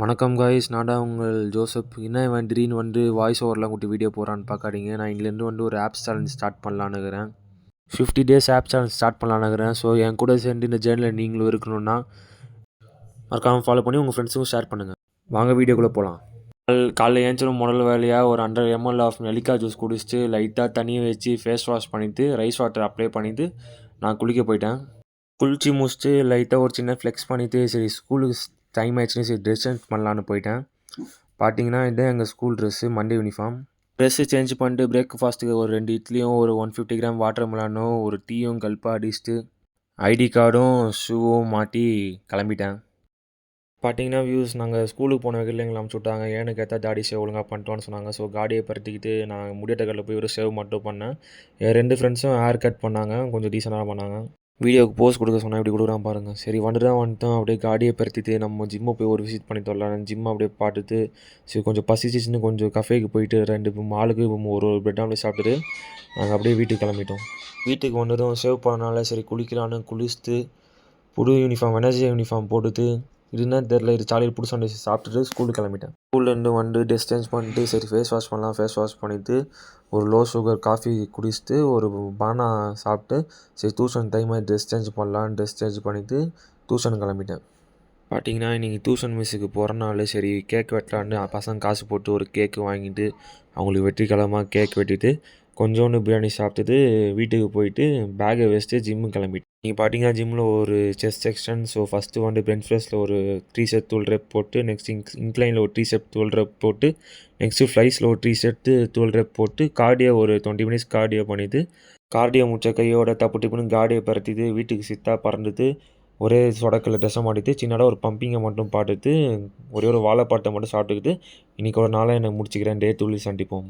வணக்கம் காய்ஸ், நான் தான் உங்கள் ஜோசப். என்ன இவன் திடீர்னு வாய்ஸ் ஓவர்லாம் கூட்டி வீடியோ போகிறான்னு பார்க்காதீங்க. நான் இங்கேருந்து ஒரு ஆப் சேலஞ்ச் ஸ்டார்ட் பண்ணலான்னு இருக்கிறேன். 50 days ஆப் சேலஞ்ச் ஸ்டார்ட் பண்ணலான்னு இருக்கிறேன். ஸோ என் கூட சேர்ந்து இந்த ஜேர்னியில் நீங்களும் இருக்கணும்னா மறக்காமல் ஃபாலோ பண்ணி உங்கள் ஃப்ரெண்ட்ஸுக்கும் ஷேர் பண்ணுங்கள். வாங்க வீடியோக்குள்ளே போகலாம். காலைல ஏஞ்சிடும் முதல் வேலையாக ஒரு 100 ml ஆஃப் நெல்லிக்காய் ஜூஸ் குடிச்சிட்டு லைட்டாக தண்ணியை வச்சு ஃபேஸ் வாஷ் பண்ணிவிட்டு ரைஸ் வாட்டர் அப்ளை பண்ணிவிட்டு நான் குளிக்க போயிட்டேன். குளிச்சு முடிச்சுட்டு லைட்டாக ஒரு சின்ன ஃப்ளெக்ஸ் பண்ணிவிட்டு சரி ஸ்கூலுக்கு டைம் ஆயிடுச்சுன்னு சரி ட்ரெஸ் சேஞ்ச் பண்ணலான்னு போயிட்டேன். பார்த்தீங்கன்னா இதுதான் எங்கள் school dress, Monday uniform. Dress change பண்ணிட்டு பிரேக்ஃபாஸ்ட்டுக்கு ஒரு 2 இட்லியும் ஒரு 150 கிராம் வாட்டர் மெலனும் ஒரு டீயும் கல்ப்பாக அடிச்சுட்டு ஐடி கார்டும் ஷூவும் மாட்டி கிளம்பிட்டேன். பார்த்தீங்கன்னா வியூஸ், நாங்கள் ஸ்கூலுக்கு போன வகையில் எங்களை அமுச்சு விட்டாங்க. ஏன்னு கேட்டால் தாடி சேவ் ஒழுங்காக பண்ணிட்டோன்னு சொன்னாங்க. ஸோ காடியை பறத்திக்கிட்டு நான் முடியட்ட கடையில் போய் ஒரு சேவ் மட்டும் பண்ணேன். என் 2 ஃப்ரெண்ட்ஸும் ஹேர் கட் பண்ணாங்க, கொஞ்சம் டீசெண்டாக பண்ணாங்க. வீடியோவுக்கு போஸ்ட் கொடுக்க சொன்னால் இப்படி கொடுக்குறான் பாருங்கள். சரி வந்துட்டோம். அப்படியே காடியை பறத்திட்டு நம்ம ஜிம்மை போய் ஒரு விசிட் பண்ணி தரலாம். ஜிம்மை அப்படியே பார்த்துட்டு சரி கொஞ்சம் பசிச்சிச்சுன்னு கொஞ்சம் கஃபேக்கு போயிட்டு 2 மாலுக்கு ஒரு பிரெட் ஆம்லேட் சாப்பிட்டுட்டு நாங்கள் அப்படியே வீட்டுக்கு கிளம்பிட்டோம். வீட்டுக்கு வந்ததும் சேவ் பண்ணனால சரி குளிக்கலான்னு குளிச்சுட்டு புது யூனிஃபார்ம் வெனஸ்டே யூனிஃபார்ம் போட்டுட்டு இதுனா தெரில இது சாலையில் புதுசாக இருந்துச்சு சாப்பிட்டுட்டு ஸ்கூலுக்கு கிளம்பிட்டேன். ஸ்கூல்லேருந்து ட்ரெஸ் சேஞ்ச் பண்ணிட்டு சரி ஃபேஸ் வாஷ் பண்ணலாம். ஃபேஸ் வாஷ் பண்ணிவிட்டு ஒரு லோ சுகர் காஃபி குடிச்சிட்டு ஒரு பானா சாப்பிட்டு சரி டியூஷன் டைம் ட்ரெஸ் சேஞ்ச் பண்ணலான்னு ட்ரெஸ் சேஞ்ச் பண்ணிவிட்டு டியூஷன் கிளம்பிட்டேன். பார்த்தீங்கன்னா இன்றைக்கி டியூஷன் மிஸ்ஸுக்கு பிறந்தநாள். சரி கேக் வெட்டலான்னு பசங்க காசு போட்டு ஒரு கேக்கு வாங்கிட்டு அவங்களுக்கு வெற்றிக்கிழமாக கேக் வெட்டிட்டு கொஞ்சோண்டு பிரியாணி சாப்பிட்டுட்டு வீட்டுக்கு போயிட்டு பேக்கை வச்சுட்டு ஜிம்முக்கு கிளம்பிட்டேன். நீங்கள் பார்த்தீங்கன்னா ஜிம்மில் ஒரு chest section. So first bench ப்ரெஸ்ஸில் ஒரு 3 செட் 12 ரெப் போட்டு நெக்ஸ்ட் இன்க்ளைனில் ஒரு 3 செட் 12 ரெப் போட்டு நெக்ஸ்ட்டு ஃப்ளைஸில் ஒரு 3 செட்டு 12 ரெப் போட்டு கார்டியோ ஒரு 20 மினிட்ஸ் கார்டியோ பண்ணிவிட்டு கார்டியோ முடிச்ச கையோட தப்பு டிப்புன்னு கார்டியோ பறத்திட்டு வீட்டுக்கு சித்தா பறந்துட்டு ஒரே சொடக்கில் ட்ரெஸ்ஸை மாட்டிட்டு சின்னதாக ஒரு பம்பிங்கை மட்டும் பாட்டுட்டு ஒரே ஒரு வாழைப்பாட்டை மட்டும் சாப்பிட்டுக்கிட்டு இன்றைக்கி ஒரு நாளாக எனக்கு முடிச்சுக்கிறேன். டே 2 சந்திப்போம்.